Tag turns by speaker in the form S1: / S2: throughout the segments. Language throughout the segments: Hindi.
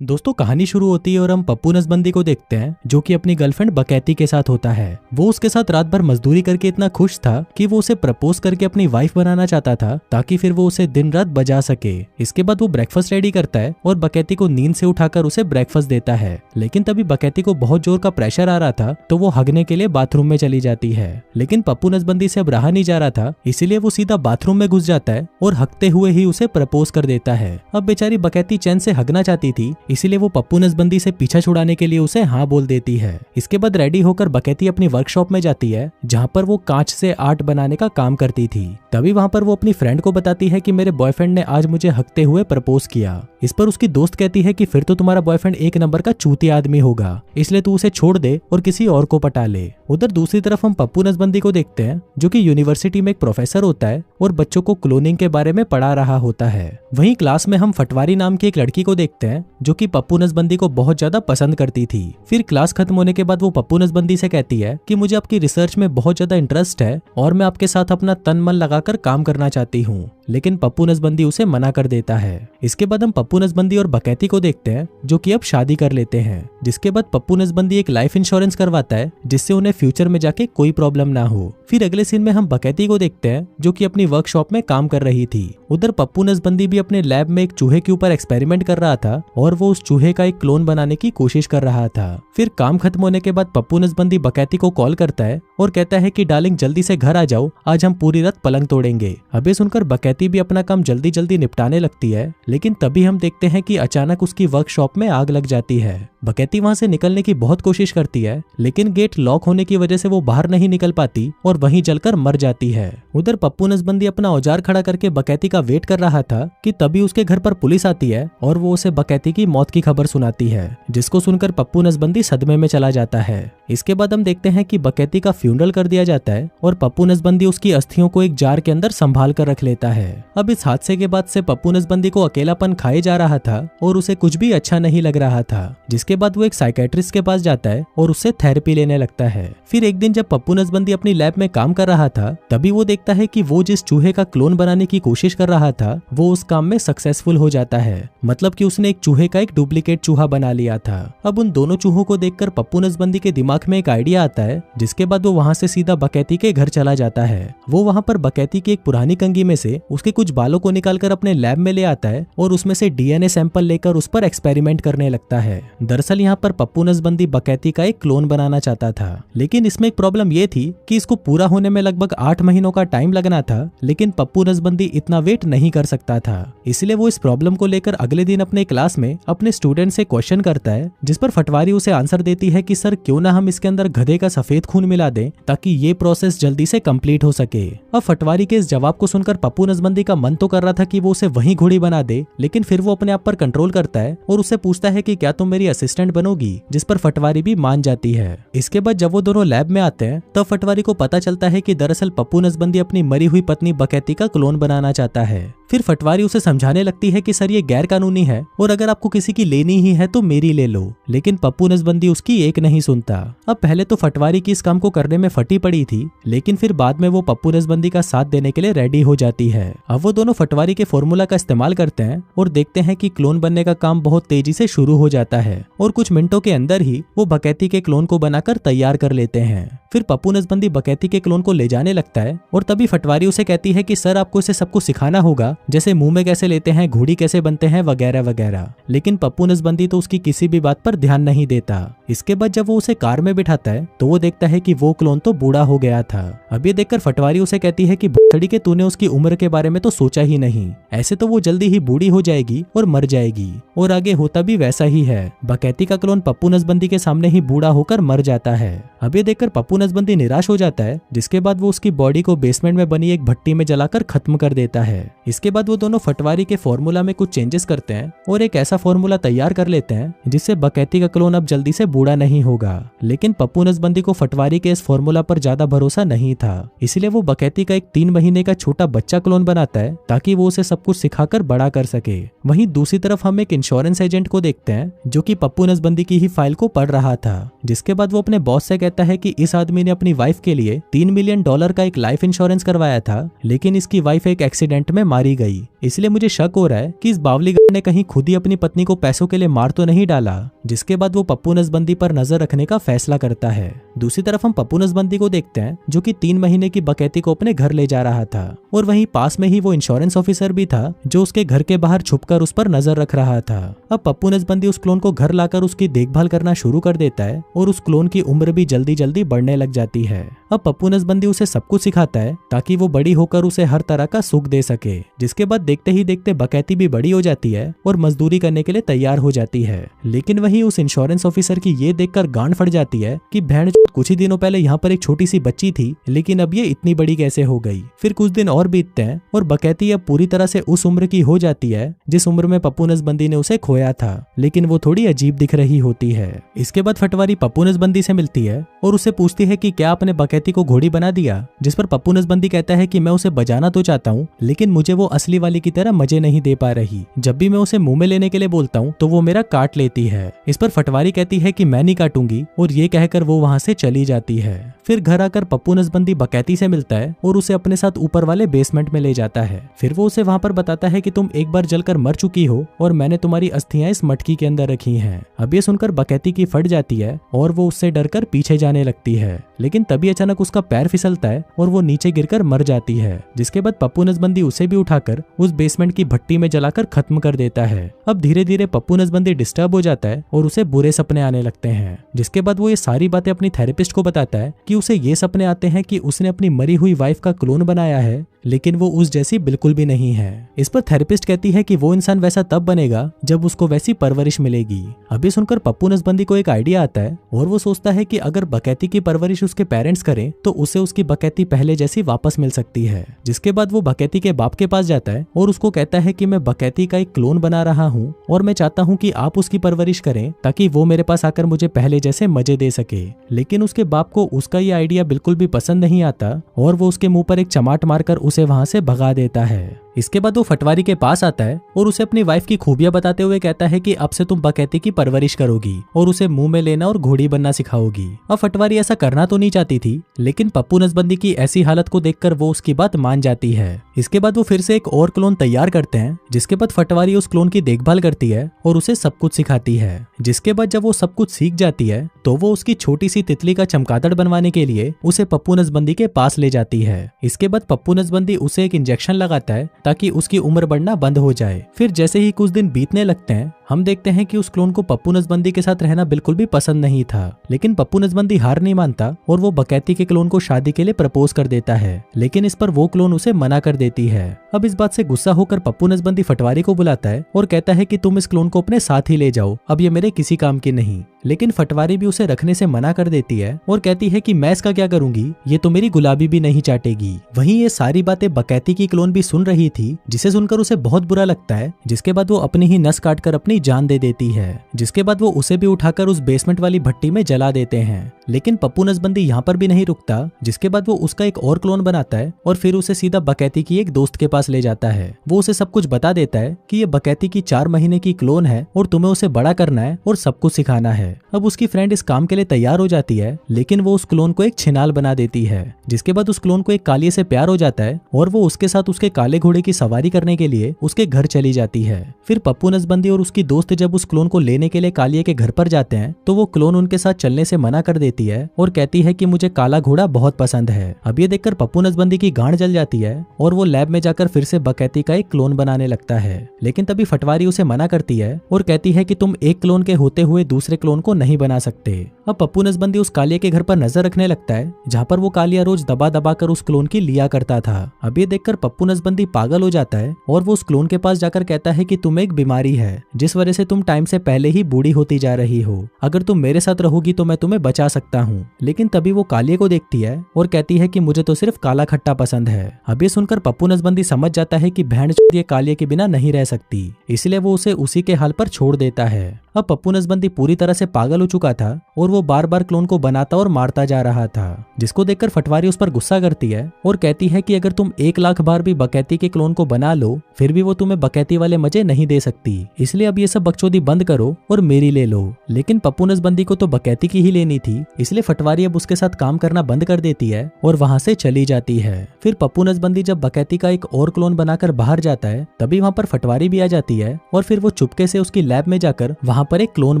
S1: दोस्तों कहानी शुरू होती है और हम पप्पू नसबंदी को देखते हैं जो कि अपनी गर्लफ्रेंड बकैती के साथ होता है। वो उसके साथ रात भर मजदूरी करके इतना खुश था कि वो उसे प्रपोज करके अपनी वाइफ बनाना चाहता था ताकि फिर वो उसे दिन रात बजा सके। इसके बाद वो ब्रेकफास्ट रेडी करता है और बकैती को नींद से उठाकर उसे ब्रेकफास्ट देता है। लेकिन तभी बकैती को बहुत जोर का प्रेशर आ रहा था तो वो हगने के लिए बाथरूम में चली जाती है। लेकिन पप्पू नसबंदी से अब रहा नहीं जा रहा था, इसीलिए वो सीधा बाथरूम में घुस जाता है और हगते हुए ही उसे प्रपोज कर देता है। अब बेचारी बकैती चैन से हगना चाहती थी, इसीलिए वो पप्पू नसबंदी से पीछा छुड़ाने के लिए उसे हाँ बोल देती है। इसके बाद रेडी होकर बकैती अपनी वर्कशॉप में जाती है जहाँ पर वो कांच से आर्ट बनाने का काम करती थी। तभी वहाँ पर वो अपनी फ्रेंड को बताती है कि मेरे बॉयफ्रेंड ने आज मुझे हगते हुए प्रपोज किया। इस पर उसकी दोस्त कहती है कि फिर तो तुम्हारा बॉयफ्रेंड एक नंबर का चूतिया आदमी होगा, इसलिए तू उसे छोड़ दे और किसी और को पटा ले। उधर दूसरी तरफ हम पप्पू नसबंदी को देखते हैं जो कि यूनिवर्सिटी में एक प्रोफेसर होता है और बच्चों को क्लोनिंग के बारे में पढ़ा रहा होता है। वहीं क्लास में हम फटवारी नाम की एक लड़की को देखते हैं जो कि पप्पू नसबंदी को बहुत ज्यादा पसंद करती थी। फिर क्लास खत्म होने के बाद वो पप्पू नसबंदी से कहती है कि मुझे आपकी रिसर्च में बहुत ज्यादा इंटरेस्ट है और मैं आपके साथ अपना तन मन लगाकर काम करना चाहती हूँ। लेकिन पप्पू नसबंदी उसे मना कर देता है। इसके बाद हम पप्पू नसबंदी और बकैती को देखते हैं जो कि अब शादी कर लेते हैं। जिसके बाद पप्पू नसबंदी एक लाइफ इंश्योरेंस करवाता है जिससे उन्हें फ्यूचर में जाके कोई प्रॉब्लम ना हो। फिर अगले सीन में हम बकैती को देखते हैं जो कि अपनी वर्कशॉप में काम कर रही थी। उधर पप्पू नसबंदी भी अपने लैब में एक चूहे के ऊपर एक्सपेरिमेंट कर रहा था और वो उस चूहे का एक क्लोन बनाने की कोशिश कर रहा था। फिर काम खत्म होने के बाद पप्पू नसबंदी बकैती को कॉल करता है और कहता है कि डार्लिंग जल्दी से घर आ जाओ, आज हम पूरी रात पलंग तोड़ेंगे। अबे सुनकर बकैती भी अपना काम जल्दी जल्दी निपटाने लगती है, लेकिन तभी हम देखते हैं कि अचानक उसकी वर्कशॉप में आग लग जाती है। बकैती वहां से निकलने की बहुत कोशिश करती है लेकिन गेट लॉक होने की वजह से वो बाहर नहीं निकल पाती और वहीं जलकर मर जाती है। उधर पप्पू नसबंदी अपना औजार खड़ा करके बकैती का वेट कर रहा था कि तभी उसके घर पर पुलिस आती है और वो उसे बकैती की मौत की खबर सुनाती है, जिसको सुनकर पप्पू नसबंदी सदमे में चला जाता है। इसके बाद हम देखते हैं कि बकैती का फ्यूनरल कर दिया जाता है और पप्पू नसबंदी उसकी अस्थियों को एक जार के अंदर संभाल कर रख लेता है। अब इस हादसे के बाद से पप्पू नसबंदी को अकेलापन खाए जा रहा था और उसे कुछ भी अच्छा नहीं लग रहा था। जिसके बाद वो एक साइकेट्रिस्ट के पास जाता है और उससे थेरेपी लेने लगता है। फिर एक दिन जब पप्पू नसबंदी अपनी लैब में काम कर रहा था तभी वो देखता है कि वो जिस चूहे का क्लोन बनाने की कोशिश कर रहा था वो उस काम में सक्सेसफुल हो जाता है। मतलब कि उसने एक चूहे का एक डुप्लीकेट चूहा बना लिया था। अब उन दोनों चूहों को देखकर पप्पू नसबंदी के दिमाग में एक आइडिया आता है, जिसके बाद वो वहां से सीधा बकैती के घर चला जाता है। वो वहां पर बकैती की एक पुरानी कंघी में से उसके कुछ बालों को निकालकर अपने लैब में ले आता है और उसमें से डीएनए सैंपल लेकर उस पर एक्सपेरिमेंट करने लगता है। दरअसल यहाँ पर पप्पू नसबंदी बकैती का एक क्लोन बनाना चाहता था, लेकिन इसमें एक प्रॉब्लम ये थी कि इसको पूरा होने में लगभग 8 महीनों का टाइम लगना था, लेकिन पप्पू नसबंदी इतना वेट नहीं कर सकता था। इसलिए वो इस प्रॉब्लम को लेकर अगले दिन अपने क्लास में अपने स्टूडेंट से क्वेश्चन करता है, जिस पर फटवारी उसे आंसर देती है कि सर क्यों ना हम इसके अंदर गधे का सफेद खून मिला दें ताकि ये प्रोसेस जल्दी से कंप्लीट हो सके। अब फटवारी के इस जवाब को सुनकर पप्पू नसबंदी का मन तो कर रहा था कि वो उसे वहीं घोड़ी बना दे, लेकिन फिर वो अपने आप पर कंट्रोल करता है और उससे पूछता है कि क्या तुम मेरी असिस्टेंट बनोगी, जिस पर फटवारी भी मान जाती है। इसके बाद जब वो दोनों लैब में आते हैं तब फटवारी को पता चलता है कि दरअसल पप्पू नसबंदी अपनी मरी हुई पत्नी बकैती का क्लोन बनाना चाहता है। फिर फटवारी उसे समझाने लगती है कि सर ये गैर कानूनी है और अगर आपको किसी की लेनी ही है तो मेरी ले लो, लेकिन पप्पू नसबंदी उसकी एक नहीं सुनता। अब पहले तो फटवारी की इस काम को करने में फटी पड़ी थी, लेकिन फिर बाद में वो पप्पू नसबंदी का साथ देने के लिए रेडी हो जाती है। अब वो दोनों फटवारी के फॉर्मूला का इस्तेमाल करते हैं और देखते हैं कि क्लोन बनने का काम बहुत तेजी से शुरू हो जाता है और कुछ मिनटों के अंदर ही वो बकैती के क्लोन को बनाकर तैयार कर लेते हैं। फिर पप्पू नसबंदी बकैती के क्लोन को ले जाने लगता है और तभी फटवारी उसे कहती है कि सर आपको इसे सब कुछ सिखाना होगा, जैसे मुंह में कैसे लेते हैं, घोड़ी कैसे बनते हैं, वगैरह वगैरह। लेकिन पप्पू नसबंदी तो उसकी किसी भी बात पर ध्यान नहीं देता। इसके बाद जब वो उसे कार में बिठाता है तो वो देखता है कि वो क्लोन तो बूढ़ा हो गया था। अब ये देखकर फटवारी उसे कहती है कि बड़ी के तूने उसकी उम्र के बारे में तो सोचा ही नहीं, ऐसे तो वो जल्दी ही बूढ़ी हो जाएगी और मर जाएगी। और आगे होता भी वैसा ही है, बकैती का क्लोन पप्पू नसबंदी के सामने ही बूढ़ा होकर मर जाता है। अब ये देखकर पप्पू नसबंदी निराश हो जाता है, जिसके बाद वो उसकी बॉडी को बेसमेंट में बनी एक भट्टी में जलाकर खत्म कर देता है। इसके बाद वो दोनों फटवारी के फॉर्मूला में कुछ चेंजेस करते हैं और एक ऐसा फॉर्मूला तैयार कर लेते हैं जिससे बकैती का क्लोन अब जल्दी से बूढ़ा नहीं होगा। लेकिन पप्पू नसबंदी को फटवारी के इस फॉर्मूला पर ज्यादा भरोसा नहीं था, इसलिए वो बकैती का एक 3 महीने का छोटा बच्चा क्लोन बनाता है ताकि वो उसे सब कुछ सिखाकर बड़ा कर सके। वहीं दूसरी तरफ हम एक इंश्योरेंस एजेंट को देखते हैं जो कि पप्पू पप्पू नसबंदी की ही फाइल को पढ़ रहा था। जिसके बाद वो अपने बॉस से कहता है कि इस आदमी ने अपनी वाइफ के लिए $3 मिलियन का एक लाइफ इंश्योरेंस करवाया था, लेकिन इसकी वाइफ एक एक्सीडेंट में मारी गई। इसलिए मुझे शक हो रहा है कि इस बावलीगढ़ ने कहीं खुद ही अपनी पत्नी को पैसों के लिए मार तो नहीं डाला। जिसके बाद वो पप्पू नसबंदी पर नजर रखने का फैसला करता है। दूसरी तरफ हम पप्पू नसबंदी को देखते हैं जो कि 3 महीने की बकैती को अपने घर ले जा रहा था और वहीं पास में ही वो इंश्योरेंस ऑफिसर भी था जो उसके घर के बाहर छुपकर उस पर नजर रख रहा था। अब पप्पू नसबंदी उस क्लोन को घर लाकर उसकी देखभाल करना शुरू कर देता है और उस क्लोन की उम्र भी जल्दी जल्दी बढ़ने लग जाती है। अब पप्पू नसबंदी उसे सब कुछ सिखाता है ताकि वो बड़ी होकर उसे हर तरह का सुख दे सके। जिसके बाद देखते ही देखते बकैती भी बड़ी हो जाती है और मजदूरी करने के लिए तैयार हो जाती है। लेकिन वहीं उस इंश्योरेंस ऑफिसर की ये देखकर गांड फट जाती है कि भैंड कुछ ही दिनों पहले यहाँ पर एक छोटी सी बच्ची थी, लेकिन अब ये इतनी बड़ी कैसे हो गई। फिर कुछ दिन और बीतते हैं और बकैती अब पूरी तरह से उस उम्र की हो जाती है जिस उम्र में पप्पू नसबंदी ने उसे खोया था, लेकिन वो थोड़ी अजीब दिख रही होती है। इसके बाद फटवारी पप्पू नसबंदी से मिलती है और उससे पूछती है कि क्या आपने बकैती को घोड़ी बना दिया। जिस पर पप्पू नसबंदी कहता है कि मैं उसे बजाना तो चाहता हूँ, लेकिन मुझे वो असली वाली की तरह मजे नहीं दे पा रही। जब भी मैं उसे मुंह में लेने के लिए बोलता हूँ तो वो मेरा काट लेती है। इस पर फटवारी कहती है कि मैं नहीं काटूंगी और ये कहकर वो वहाँ से चली जाती है। फिर घर आकर पप्पू नसबंदी बकैती से मिलता है और उसे अपने साथ ऊपर वाले बेसमेंट में ले जाता है। फिर वो उसे वहाँ पर बताता है कि तुम एक बार जलकर मर चुकी हो और मैंने तुम्हारी अस्थियां इस मटकी के अंदर रखी हैं। अब ये सुनकर बकैती की फट जाती है और वो उससे डरकर पीछे जाने लगती है, लेकिन तभी अचानक उसका पैर फिसलता है और वो नीचे गिरकर मर जाती है। जिसके बाद पप्पू नसबंदी उसे भी उठाकर उस बेसमेंट की भट्टी में जलाकर खत्म कर देता है। अब धीरे धीरे पप्पू नसबंदी डिस्टर्ब हो जाता है और उसे बुरे सपने आने लगते हैं। जिसके बाद वो ये सारी बातें अपनी थेरेपिस्ट को बताता है कि उसे ये सपने आते हैं कि उसने अपनी मरी हुई वाइफ का क्लोन बनाया है, लेकिन वो उस जैसी बिल्कुल भी नहीं है। इस पर थेरेपिस्ट कहती है कि वो इंसान वैसा तब बनेगा जब उसको वैसी परवरिश मिलेगी। अभी सुनकर पप्पू नसबंदी को एक आइडिया आता है और वो सोचता है कि अगर बकैती की परवरिश उसके पेरेंट्स करें तो उसे उसकी बकैती पहले जैसी वापस मिल सकती है। जिसके बाद वो बकैती के बाप के पास जाता है और उसको कहता है कि मैं बकैती का एक क्लोन बना रहा हूँ और मैं चाहता हूँ कि आप उसकी परवरिश करें ताकि वो मेरे पास आकर मुझे पहले जैसे मजे दे सके। लेकिन उसके बाप को उसका ये आइडिया बिल्कुल भी पसंद नहीं आता और वो उसके मुंह पर एक चमाट मारकर उसे वहां से भगा देता है। इसके बाद वो फटवारी के पास आता है और उसे अपनी वाइफ की खूबियां बताते हुए कहता है कि अब से तुम बकैती की परवरिश करोगी और उसे मुंह में लेना और घोड़ी बनना सिखाओगी। अब फटवारी ऐसा करना तो नहीं चाहती थी, लेकिन पप्पू नसबंदी की ऐसी हालत को देखकर वो उसकी बात मान जाती है। इसके बाद वो फिर से एक और क्लोन तैयार करते हैं, जिसके बाद फटवारी उस क्लोन की देखभाल करती है और उसे सब कुछ सिखाती है। जिसके बाद जब वो सब कुछ सीख जाती है तो वो उसकी छोटी सी तितली का चमगादड़ बनवाने के लिए उसे पप्पू नसबंदी के पास ले जाती है। इसके बाद पप्पू नसबंदी उसे एक इंजेक्शन लगाता है ताकि उसकी उम्र बढ़ना बंद हो जाए। फिर जैसे ही कुछ दिन बीतने लगते हैं हम देखते हैं कि उस क्लोन को पप्पू नसबंदी के साथ रहना बिल्कुल भी पसंद नहीं था, लेकिन पप्पू नसबंदी हार नहीं मानता और वो बकैती के क्लोन को शादी के लिए प्रपोज कर देता है, लेकिन इस पर वो क्लोन उसे मना कर देती है। अब इस बात से गुस्सा होकर पप्पू नसबंदी फटवारी को बुलाता है और कहता है कि तुम इस क्लोन को अपने साथ ही ले जाओ, अब ये मेरे किसी काम की नहीं। लेकिन फटवारी भी उसे रखने से मना कर देती है और कहती है कि मैं इसका क्या करूंगी, ये तो मेरी गुलाबी भी नहीं चाटेगी। वहीं ये सारी बातें बकैती की क्लोन भी सुन रही थी, जिसे सुनकर उसे बहुत बुरा लगता है। जिसके बाद वो अपनी ही नस काटकर अपनी जान दे देती है। जिसके बाद वो उसे भी उठाकर उस बेसमेंट वाली भट्टी में जला देते हैं। लेकिन पप्पू नसबंदी यहाँ पर भी नहीं रुकता। जिसके बाद वो उसका एक और क्लोन बनाता है और फिर उसे सीधा बकैती की एक दोस्त के पास ले जाता है। वो उसे सब कुछ बता देता है कि ये बकैती की 4 महीने की क्लोन है और तुम्हें उसे बड़ा करना है और सब कुछ सिखाना है। अब उसकी फ्रेंड इस काम के लिए तैयार हो जाती है, लेकिन वो उस क्लोन को एक छिनाल बना देती है। जिसके बाद उस क्लोन को एक कालिये से प्यार हो जाता है और वो उसके साथ उसके काले घोड़े की सवारी करने के लिए उसके घर चली जाती है। फिर पप्पू नसबंदी और उसकी दोस्त जब उस क्लोन को लेने के लिए कालिये के घर पर जाते हैं तो वो क्लोन उनके साथ चलने से मना कर देती है और कहती है कि मुझे काला घोड़ा बहुत पसंद है। अब ये देखकर पप्पू नसबंदी की गांड जल जाती है और वो लैब में जाकर फिर से बकैती का एक क्लोन बनाने लगता है। लेकिन तभी फटवारी उसे मना करती है और कहती है कि तुम एक क्लोन के होते हुए दूसरे क्लोन को नहीं बना सकते। अब पप्पू नसबंदी उस कालिये के घर पर नजर रखने लगता है, जहाँ पर वो कालिया रोज दबा दबा कर उस क्लोन की लिया करता था। अब ये देखकर पप्पू नसबंदी पागल हो जाता है और वो उस क्लोन के पास जाकर कहता है कि तुम्हें एक बीमारी है जिस वजह से तुम टाइम से पहले ही बूढ़ी होती जा रही हो। अगर तुम मेरे साथ रहोगी तो मैं तुम्हें बचा सकता हूँ। लेकिन तभी वो कालिये को देखती है और कहती है कि मुझे तो सिर्फ काला खट्टा पसंद है। अब ये सुनकर पप्पू नसबंदी समझ जाता है कि बहन ये कालिये के बिना नहीं रह सकती, इसलिए वो उसे उसी के हाल पर छोड़ देता है। अब पप्पू नसबंदी पूरी तरह से पागल हो चुका था और वो वो बार बार क्लोन को बनाता और मारता जा रहा था, जिसको देखकर फटवारी उस पर गुस्सा करती है और कहती है कि अगर तुम 1 लाख बार भी बकैती के क्लोन को बना लो फिर भी वो तुम्हें बकैती वाले मजे नहीं दे सकती, इसलिए अब ये सब बकचोदी बंद करो और मेरी ले लो। लेकिन पप्पू नसबंदी को तो बकैती की ही लेनी थी, इसलिए फटवारी अब उसके साथ काम करना बंद कर देती है और वहां से चली जाती है। फिर पप्पू नसबंदी जब बकैती का एक और क्लोन बनाकर बाहर जाता है तभी वहां पर फटवारी भी आ जाती है और फिर वो चुपके से उसकी लैब में जाकर वहां पर एक क्लोन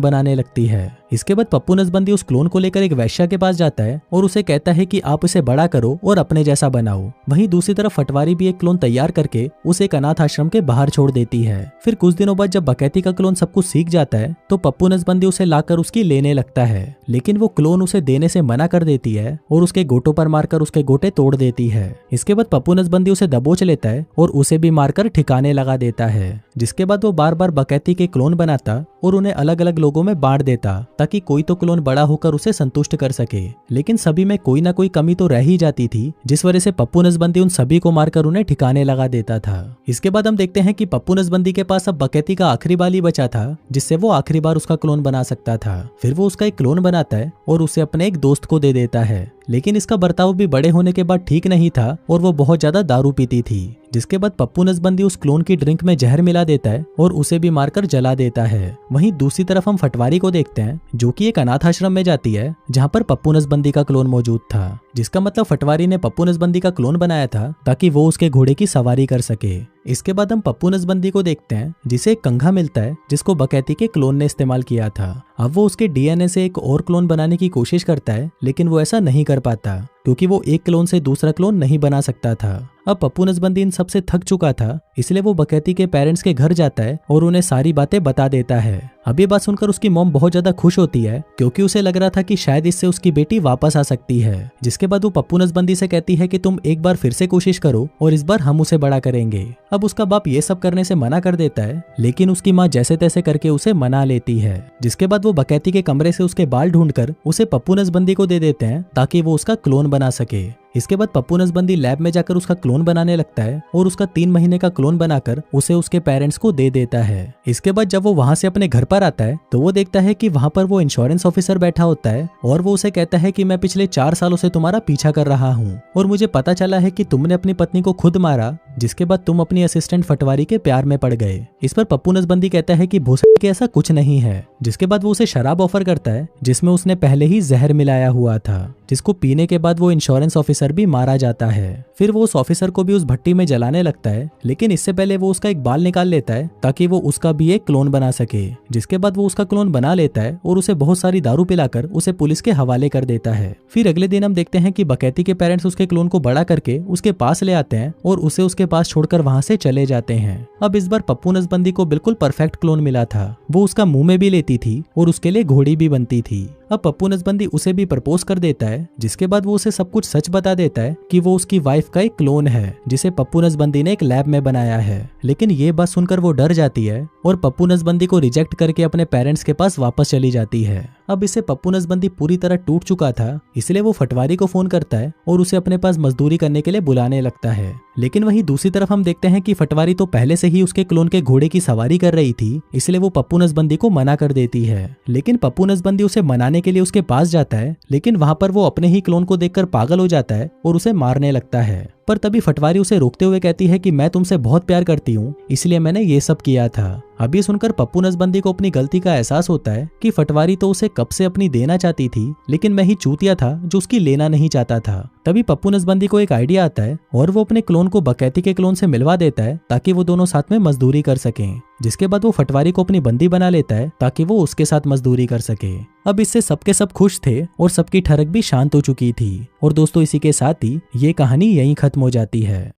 S1: बनाने लगती है। इसके बाद पप्पू नसबंदी उस क्लोन को लेकर एक वैश्या के पास जाता है और उसे कहता है कि आप इसे बड़ा करो और अपने जैसा बनाओ। वहीं दूसरी तरफ फटवारी भी एक क्लोन तैयार करके उसे एक अनाथ आश्रम के बाहर छोड़ देती है। फिर कुछ दिनों बाद जब बकैती का क्लोन सब कुछ सीख जाता है तो पप्पू नसबंदी उसे लाकर उसकी लेने लगता है, लेकिन वो क्लोन उसे देने से मना कर देती है और उसके गोटों पर मारकर उसके गोटे तोड़ देती है। इसके बाद पप्पू नसबंदी उसे दबोच लेता है और उसे भी मारकर ठिकाने लगा देता है, जिसके बाद वो बार बार बकैती के क्लोन बनाता और उन्हें अलग अलग लोगों में बांट देता ताकि कोई तो क्लोन बड़ा होकर उसे संतुष्ट कर सके। लेकिन सभी में कोई ना कोई कमी तो रह ही जाती थी, जिस वजह से पप्पू नसबंदी उन सभी को मारकर उन्हें ठिकाने लगा देता था। इसके बाद हम देखते हैं कि पप्पू नसबंदी के पास अब बकैती का आखिरी बाल ही बचा था जिससे वो आखिरी बार उसका क्लोन बना सकता था। फिर वो उसका एक क्लोन बनाता है और उसे अपने एक दोस्त को दे देता है, लेकिन इसका बर्ताव भी बड़े होने के बाद ठीक नहीं था और वो बहुत ज्यादा दारू पीती थी, जिसके बाद पप्पू नसबंदी उस क्लोन की ड्रिंक में जहर मिला देता है और उसे भी मारकर जला देता है। वहीं दूसरी तरफ हम फटवारी को देखते हैं जो कि एक अनाथ आश्रम में जाती है जहां पर पप्पू नसबंदी का क्लोन मौजूद था, जिसका मतलब फटवारी ने पप्पू नसबंदी का क्लोन बनाया था ताकि वो उसके घोड़े की सवारी कर सके। इसके बाद हम पप्पू नसबंदी को देखते हैं जिसे एक कंघा मिलता है जिसको बकैती के क्लोन ने इस्तेमाल किया था। अब वो उसके डीएनए से एक और क्लोन बनाने की कोशिश करता है, लेकिन वो ऐसा नहीं कर पाता क्योंकि वो एक क्लोन से दूसरा क्लोन नहीं बना सकता था। अब पप्पू नसबंदी इन सब से थक चुका था, इसलिए वो बकैती के पेरेंट्स के घर जाता है और उन्हें सारी बातें बता देता है। अब ये बात सुनकर उसकी मॉम बहुत ज्यादा खुश होती है क्योंकि उसे लग रहा था कि शायद इससे उसकी बेटी वापस आ सकती है। जिसके बाद वो पप्पू नसबंदी से कहती है कि तुम एक बार फिर से कोशिश करो और इस बार हम उसे बड़ा करेंगे। अब उसका बाप ये सब करने से मना कर देता है, लेकिन उसकी माँ जैसे तैसे करके उसे मना लेती है। जिसके बाद वो बकैती के कमरे से उसके बाल ढूंढकर उसे पप्पू नसबंदी को दे देते हैं ताकि वो उसका क्लोन बना सके। इसके बाद पप्पू नसबंदी लैब में जाकर उसका क्लोन बनाने लगता है और उसका 3 महीने का क्लोन बनाकर उसे उसके पेरेंट्स को दे देता है। इसके बाद जब वो वहां से अपने घर पर आता है तो वो देखता है कि वहां पर वो इंश्योरेंस ऑफिसर बैठा होता है और वो उसे कहता है कि मैं पिछले 4 सालों से तुम्हारा पीछा कर रहा हूँ और मुझे पता चला है कि तुमने अपनी पत्नी को खुद मारा, जिसके बाद तुम अपनी असिस्टेंट फटवारी के प्यार में पड़ गए। इस पर पप्पू नसबंदी कहता है कि भोसड़ी के ऐसा कुछ नहीं है। जिसके बाद वो उसे शराब ऑफर करता है जिसमें उसने पहले ही जहर मिलाया हुआ था, जिसको पीने के बाद वो इंश्योरेंस ऑफिसर भी मारा जाता है। फिर वो उस ऑफिसर को भी उस भट्टी में जलाने लगता है, लेकिन इससे पहले वो उसका एक बाल निकाल लेता है ताकि वो उसका भी एक क्लोन बना सके। जिसके बाद वो उसका क्लोन बना लेता है और उसे बहुत सारी दारू पिलाकर उसे पुलिस के हवाले कर देता है। फिर अगले दिन हम देखते हैं कि बकैती के पेरेंट्स उसके क्लोन को बड़ा करके उसके पास ले आते हैं और उसे उसके पास छोड़कर वहां से चले जाते हैं। अब इस बार पप्पू नसबंदी को बिल्कुल परफेक्ट क्लोन मिला था। वो उसका मुंह में भी लेती थी और उसके लिए घोड़ी भी बनती थी। अब पप्पू नसबंदी उसे भी प्रपोज कर देता है, जिसके बाद वो उसे सब कुछ सच बता देता है कि वो उसकी वाइफ का एक क्लोन है जिसे पप्पू नसबंदी ने एक लैब में बनाया है। लेकिन ये बात सुनकर वो डर जाती है और पप्पू नसबंदी को रिजेक्ट करके अपने पेरेंट्स के पास वापस चली जाती है। अब इसे पप्पू नसबंदी पूरी तरह टूट चुका था, इसलिए वो फटवारी को फोन करता है और उसे अपने पास मजदूरी करने के लिए बुलाने लगता है। लेकिन वहीं दूसरी तरफ हम देखते हैं कि फटवारी तो पहले से ही उसके क्लोन के घोड़े की सवारी कर रही थी, इसलिए वो पप्पू नसबंदी को मना कर देती है। लेकिन पप्पू नसबंदी उसे मनाने के लिए उसके पास जाता है, लेकिन वहां पर वो अपने ही क्लोन को देखकर पागल हो जाता है और उसे मारने लगता है। पर तभी फटवारी उसे रोकते हुए कहती है कि मैं तुमसे बहुत प्यार करती हूँ, इसलिए मैंने ये सब किया था। अब ये सुनकर पप्पू नसबंदी को अपनी गलती का एहसास होता है कि फटवारी तो उसे कब से अपनी देना चाहती थी, लेकिन मैं ही चूतिया था जो उसकी लेना नहीं चाहता था। तभी पप्पू नसबंदी को एक आइडिया आता है और वो अपने क्लोन को बकैती के क्लोन से मिलवा देता है ताकि वो दोनों साथ में मजदूरी कर सकें। जिसके बाद वो फटवारी को अपनी बंदी बना लेता है ताकि वो उसके साथ मजदूरी कर सके। अब इससे सबके सब खुश थे और सबकी ठरक भी शांत हो चुकी थी। और दोस्तों, इसी के साथ ही ये कहानी यहीं खत्म हो जाती है।